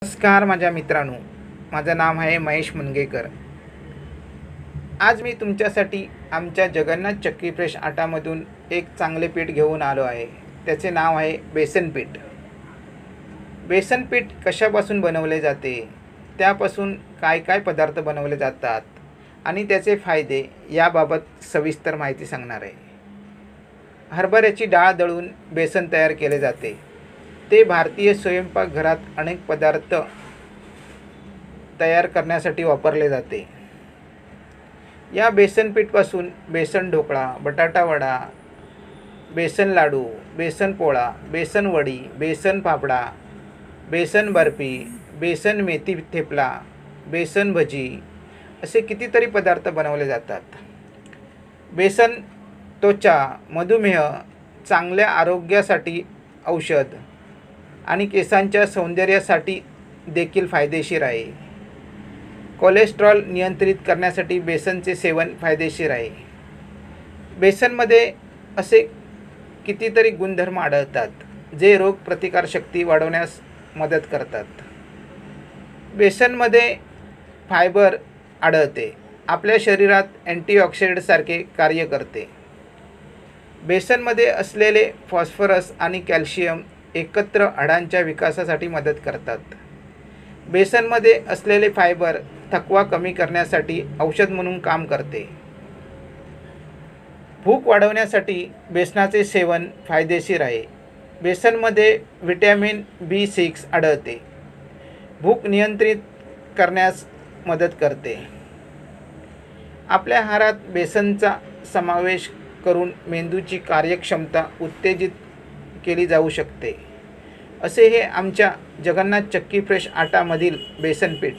नमस्कार माझ्या मित्रांनो, माझं नाव आहे महेश मुनगेकर। आज मी तुमच्यासाठी आमच्या जगन्नाथ चक्की फ्रेश आटामधून एक चांगले पीठ घेऊन आलो आहे। त्याचे नाव आहे बेसन पीठ। बेसन पीठ कशापासून बनवले जाते, त्यापासून काय काय पदार्थ बनवले जातात आणि त्याचे फायदे याबाबत सविस्तर माहिती सांगणार आहे। हरभऱ्याची डाळ दळून बेसन तयार केले जाते। ते भारतीय स्वयंपाकघरात अनेक पदार्थ तयार करण्यासाठी वापरले जाते। या बेसन पीठपासून बेसन ढोकळा, बटाटा वडा, बेसन लाडू, बेसन पोळा, बेसन वडी, बेसन पापडा, बेसन बर्फी, बेसन मेथी थेपला, बेसन भजी असे कितीतरी पदार्थ बनवले जातात। बेसन त्वचा, मधुमेह, चांगल्या आरोग्यासाठी औषध आणि केसांच्या सौंदर्यासाठी देखील फायदेशीर आहे। कोलेस्ट्रॉल नियंत्रित करण्यासाठी बेसनचे सेवन फायदेशीर आहे। बेसनमध्ये असे कितीतरी गुणधर्म आढळतात जे रोग प्रतिकारशक्ती वाढवण्यास मदत करतात। बेसनमध्ये फायबर आढळते, आपल्या शरीरात अँटीऑक्सिडंटसारखे कार्य करते। बेसनमध्ये असलेले फॉस्फरस आणि कॅल्शियम एकत्र हाडांच्या विकासासाठी मदत करतात। बेसनमध्ये असलेले फायबर थकवा कमी करण्यासाठी औषध म्हणून काम करते। भूक वाढवण्यासाठी बेसनाचे सेवन फायदेशीर आहे। बेसनमध्ये व्हिटॅमिन B6 आढळते, भूक नियंत्रित करण्यास मदत करते। आपल्या आहारात बेसनचा समावेश करून मेंदूची कार्यक्षमता उत्तेजित केली जाऊ शकते। असे हे आमच्या जगन्नाथ चक्की फ्रेश आटामधील बेसन पीठ।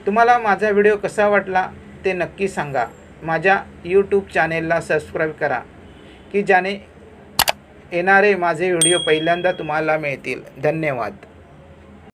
तुम्हाला माझा व्हिडिओ कसा वाटला ते नक्की सांगा। माझ्या यूट्यूब चॅनेलला सबस्क्राईब करा की ज्याने येणारे माझे व्हिडिओ पहिल्यांदा तुम्हाला मिळतील। धन्यवाद।